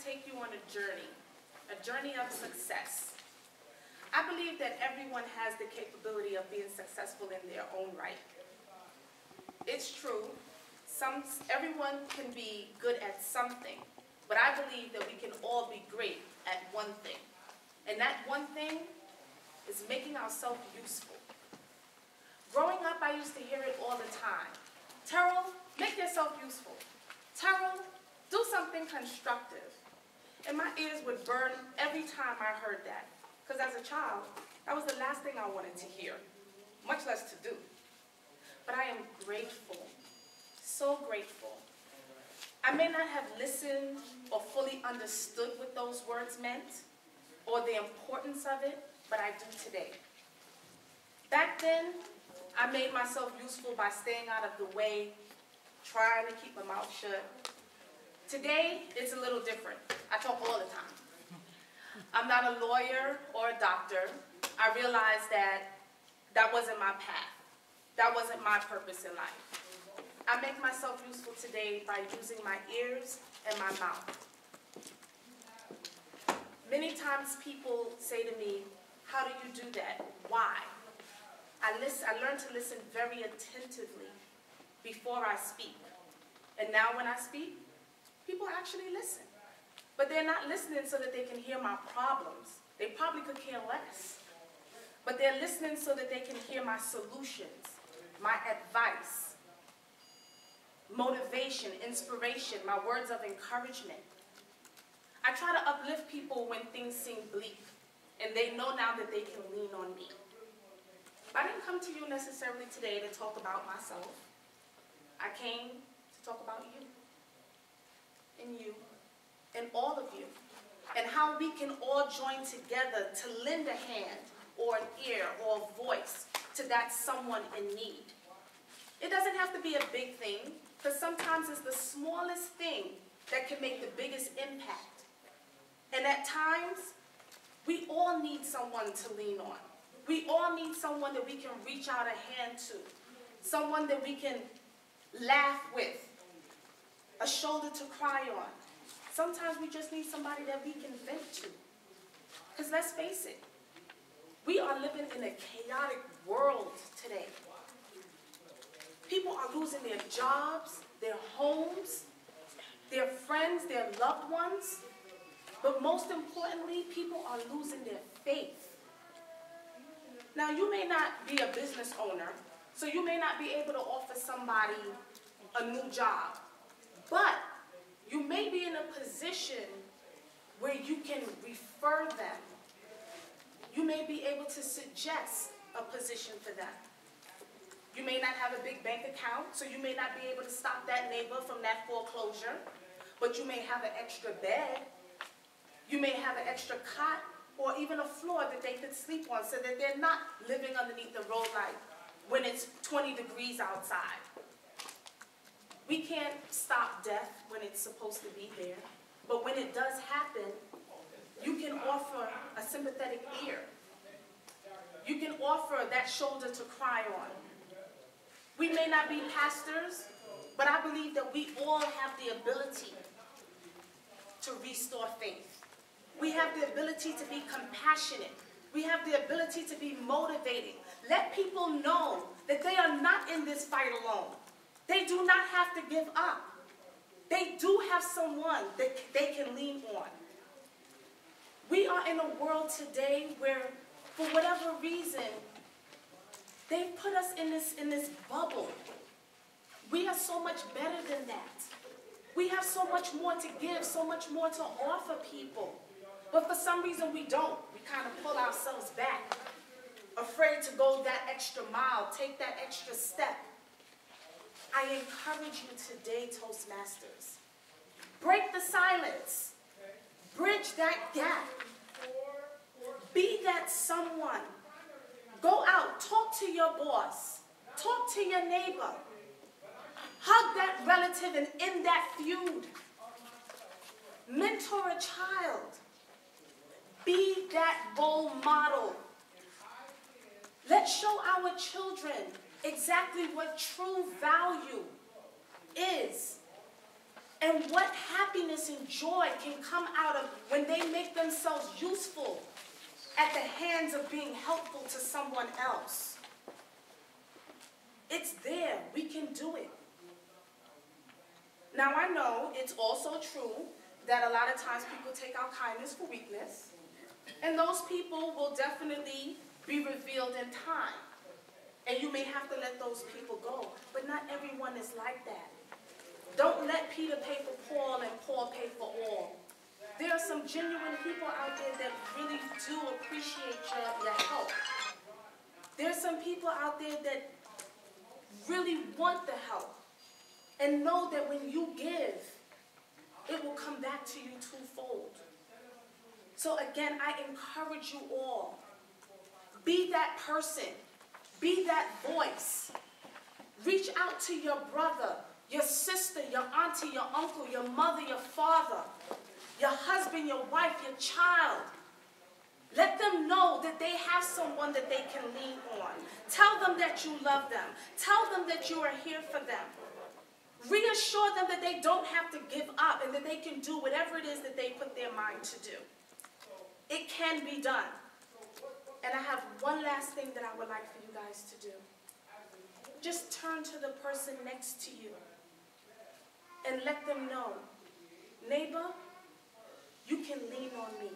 take you on a journey of success. I believe that everyone has the capability of being successful in their own right. It's true, everyone can be good at something, but I believe that we can all be great at one thing. And that one thing is making ourselves useful. Growing up, I used to hear it all the time. Terrell, make yourself useful. Terrell, do something constructive. And my ears would burn every time I heard that. Because as a child, that was the last thing I wanted to hear, much less to do. But I am grateful, so grateful. I may not have listened or fully understood what those words meant or the importance of it, but I do today. Back then, I made myself useful by staying out of the way, trying to keep my mouth shut. Today, it's a little different. I talk all the time. I'm not a lawyer or a doctor. I realized that that wasn't my path. That wasn't my purpose in life. I make myself useful today by using my ears and my mouth. Many times people say to me, how do you do that? Why? I learn to listen very attentively before I speak. And now when I speak, people actually listen. But they're not listening so that they can hear my problems. They probably could care less. But they're listening so that they can hear my solutions, my advice, motivation, inspiration, my words of encouragement. I try to uplift people when things seem bleak, and they know now that they can lean on me. I didn't come to you necessarily today to talk about myself. I came to talk about you, and all of you, and how we can all join together to lend a hand or an ear or a voice to that someone in need. It doesn't have to be a big thing, because sometimes it's the smallest thing that can make the biggest impact. And at times, we all need someone to lean on. We all need someone that we can reach out a hand to, someone that we can laugh with, a shoulder to cry on. Sometimes we just need somebody that we can vent to. Because let's face it, we are living in a chaotic world today. People are losing their jobs, their homes, their friends, their loved ones. But most importantly, people are losing their faith. Now, you may not be a business owner, so you may not be able to offer somebody a new job. But you may be in a position where you can refer them. You may be able to suggest a position for them. You may not have a big bank account, so you may not be able to stop that neighbor from that foreclosure, but you may have an extra bed. You may have an extra cot or even a floor that they could sleep on so that they're not living underneath the road light when it's 20 degrees outside. We can't stop death when it's supposed to be there, but when it does happen, you can offer a sympathetic ear. You can offer that shoulder to cry on. We may not be pastors, but I believe that we all have the ability to restore faith. We have the ability to be compassionate. We have the ability to be motivating. Let people know that they are not in this fight alone. They do not have to give up. They do have someone that they can lean on. We are in a world today where, for whatever reason, they put us in this bubble. We are so much better than that. We have so much more to give, so much more to offer people. But for some reason we don't. We kind of pull ourselves back, afraid to go that extra mile, take that extra step. I encourage you today, Toastmasters. Break the silence. Bridge that gap. Be that someone. Go out, talk to your boss. Talk to your neighbor. Hug that relative and end that feud. Mentor a child. Be that role model. Let's show our children exactly what true value is. And what happiness and joy can come out of when they make themselves useful at the hands of being helpful to someone else. It's there. We can do it. Now, I know it's also true that a lot of times people take our kindness for weakness, and those people will definitely be revealed in time. And you may have to let those people go, but not everyone is like that. Don't let Peter pay for Paul and Paul pay for all. There are some genuine people out there that really do appreciate your help. There are some people out there that really want the help and know that when you give, it will come back to you twofold. So again, I encourage you all, be that person, be that voice. Reach out to your brother, your sister, your auntie, your uncle, your mother, your father, your husband, your wife, your child. Let them know that they have someone that they can lean on. Tell them that you love them. Tell them that you are here for them. Reassure them that they don't have to give up and that they can do whatever it is that they put their mind to do. It can be done. And I have one last thing that I would like for you guys to do. Just turn to the person next to you and let them know, neighbor, you can lean on me.